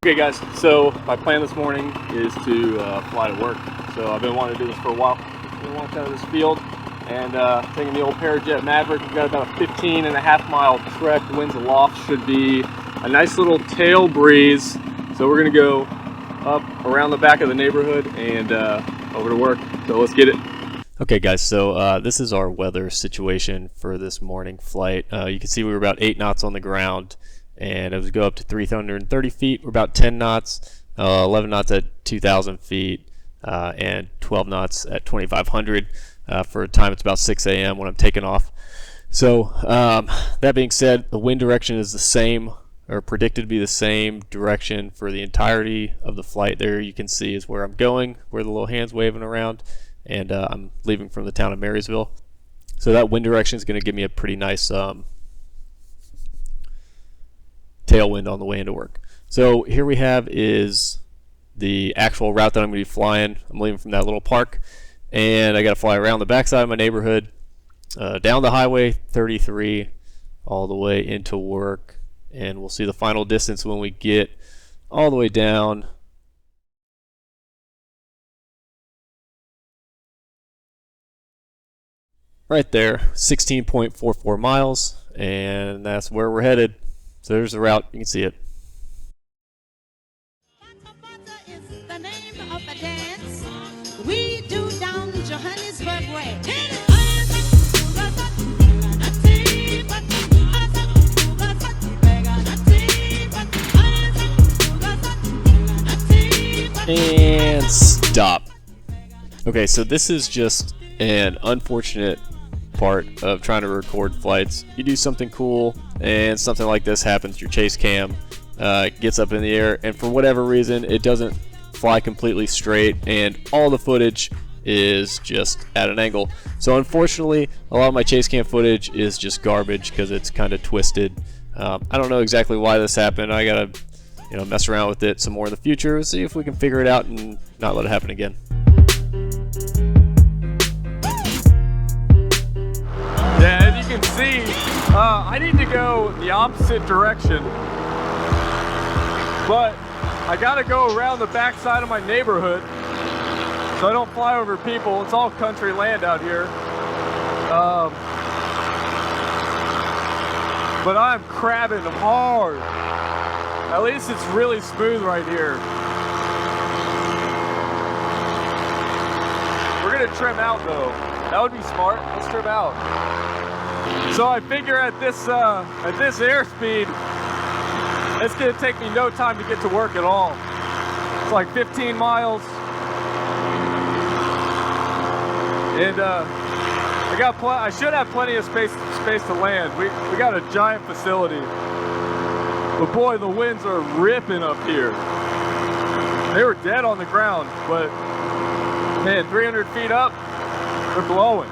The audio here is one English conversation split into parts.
Okay guys, so my plan this morning is to fly to work. So I've been wanting to do this for a while. Been walking out of this field and taking the old Parajet Maverick. We've got about a 15.5 mile trek. The winds aloft should be a nice little tail breeze. So we're gonna go up around the back of the neighborhood and over to work. So let's get it. Okay guys, so this is our weather situation for this morning flight. You can see we were about 8 knots on the ground, and it was go up to 330 feet. We're about 10 knots, 11 knots at 2,000 feet, and 12 knots at 2,500. For a time, it's about 6 a.m. when I'm taking off. So that being said, the wind direction is the same, or predicted to be the same direction for the entirety of the flight. There you can see is where I'm going, where the little hand's waving around, and I'm leaving from the town of Marysville. So that wind direction is going to give me a pretty nice tailwind on the way into work. So here we have is the actual route that I'm going to be flying. I'm leaving from that little park, and I got to fly around the backside of my neighborhood, down the highway 33, all the way into work, and we'll see the final distance when we get all the way down. Right there, 16.44 miles, and that's where we're headed. So there's the route, you can see it. Is the name of the dance we do down Johannesburg way. And stop. Okay, so this is just an unfortunate part of trying to record flights. You do something cool and something like this happens. Your chase cam gets up in the air, and for whatever reason it doesn't fly completely straight, and all the footage is just at an angle. So unfortunately a lot of my chase cam footage is just garbage because it's kind of twisted. I don't know exactly why this happened. I gotta mess around with it some more in the future, see if we can figure it out and not let it happen again. Yeah, as you can see, I need to go the opposite direction, but I gotta go around the back side of my neighborhood so I don't fly over people. It's all country land out here. But I'm crabbing hard. At least it's really smooth right here. We're gonna trim out though. That would be smart. Let's trim out. So I figure at this airspeed, it's gonna take me no time to get to work at all. It's like 15 miles, and I should have plenty of space to land. We got a giant facility, but boy, the winds are ripping up here. They were dead on the ground, but man, 300 feet up, they're blowing.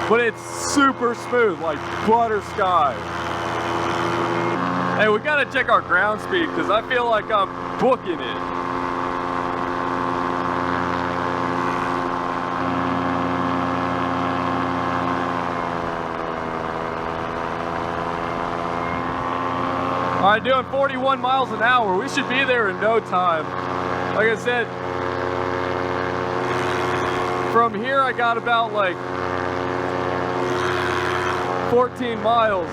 But it's super smooth, like butter sky. Hey, we gotta check our ground speed because I feel like I'm booking it. All right, doing 41 miles an hour. We should be there in no time. Like I said, from here I got about like 14 miles.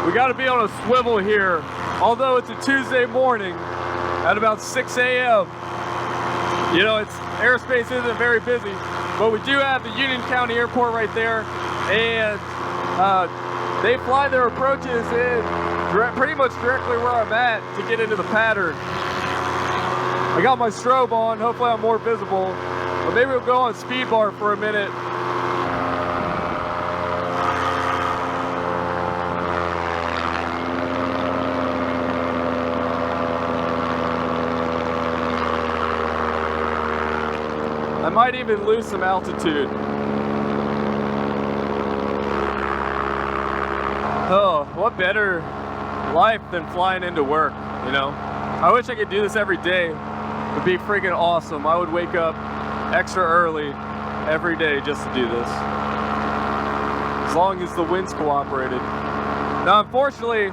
We got to be on a swivel here, although it's a Tuesday morning at about 6 a.m. You know, airspace isn't very busy, but we do have the Union County Airport right there, and they fly their approaches in pretty much directly where I'm at to get into the pattern. I got my strobe on, hopefully I'm more visible, but maybe we'll go on speed bar for a minute. I might even lose some altitude. Oh, what better life than flying into work, you know? I wish I could do this every day. It would be freaking awesome. I would wake up extra early every day just to do this. As long as the winds cooperated. Now, unfortunately,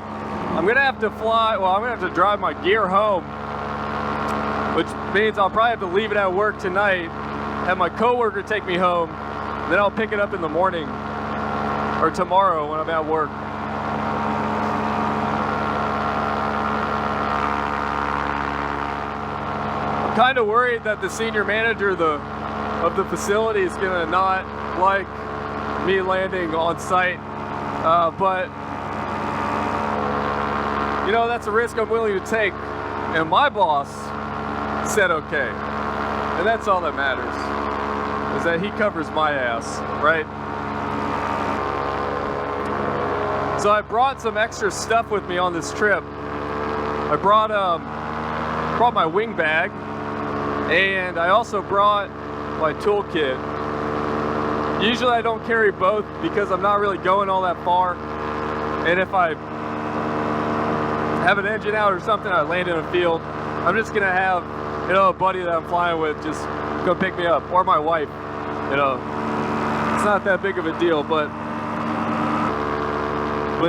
I'm gonna have to fly, well, I'm gonna have to drive my gear home, which means I'll probably have to leave it at work tonight, have my coworker take me home, then I'll pick it up in the morning, or tomorrow when I'm at work. I'm kind of worried that the senior manager of the facility is gonna not like me landing on site, but you know, that's a risk I'm willing to take, and my boss said okay, and that's all that matters, is that he covers my ass, right? So I brought some extra stuff with me on this trip. I brought my wing bag, and I also brought my toolkit. Usually I don't carry both because I'm not really going all that far, and if I have an engine out or something, I land in a field, I'm just gonna have, you know, a buddy that I'm flying with just go pick me up, or my wife, you know. It's not that big of a deal, but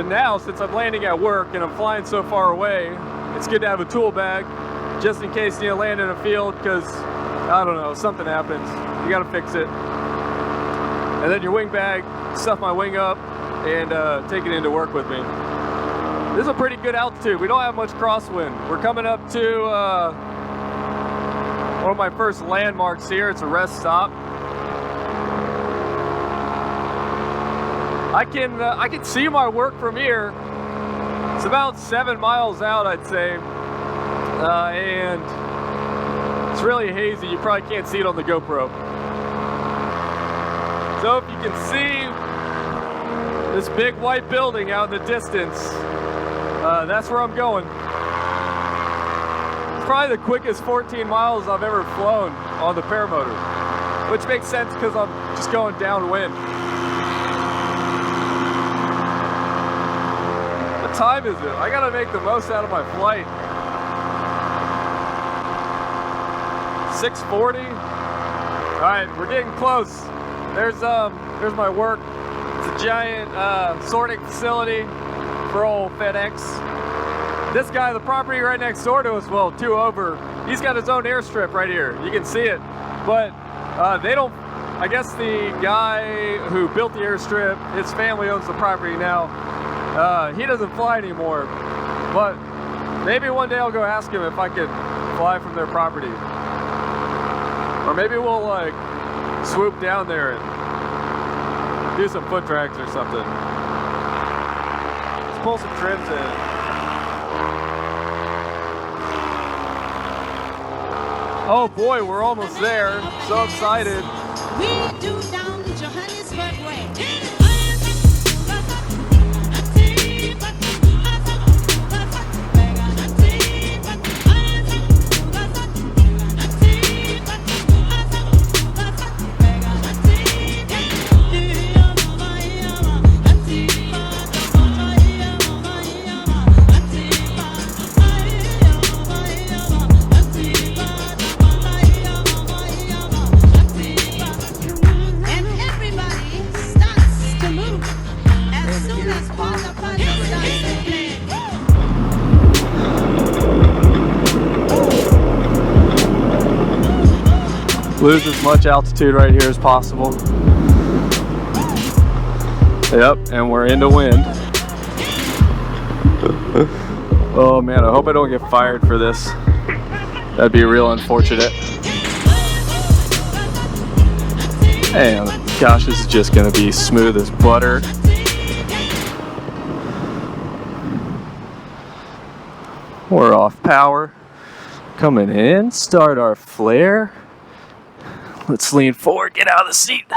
now, since I'm landing at work and I'm flying so far away, it's good to have a tool bag just in case you land in a field, because I don't know, something happens, you gotta fix it. And then your wing bag, stuff my wing up and take it into work with me. This is a pretty good altitude. We don't have much crosswind. We're coming up to one of my first landmarks here. It's a rest stop. I can see my work from here. It's about 7 miles out, I'd say, and it's really hazy. You probably can't see it on the GoPro. So if you can see this big white building out in the distance, that's where I'm going. It's probably the quickest 14 miles I've ever flown on the Paramotor, which makes sense because I'm just going downwind. What time is it? I gotta make the most out of my flight. 6:40. All right, we're getting close. There's my work. It's a giant sorting facility for old FedEx. This guy, the property right next door to us, well, 2 over, he's got his own airstrip right here. You can see it, but they don't, I guess the guy who built the airstrip, his family owns the property now. He doesn't fly anymore, but maybe one day I'll go ask him if I could fly from their property. Or maybe we'll like swoop down there and do some foot tracks or something. Let's pull some trims in. Oh boy, we're almost there. So excited. We do down Johannesburg way. Lose as much altitude right here as possible. Yep, and we're into wind. Oh man, I hope I don't get fired for this. That'd be real unfortunate. And gosh, this is just gonna be smooth as butter. We're off power. Coming in, start our flare. Let's lean forward, get out of the seat.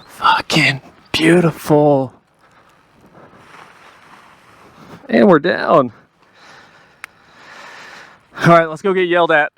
Fucking beautiful. And we're down. All right, let's go get yelled at.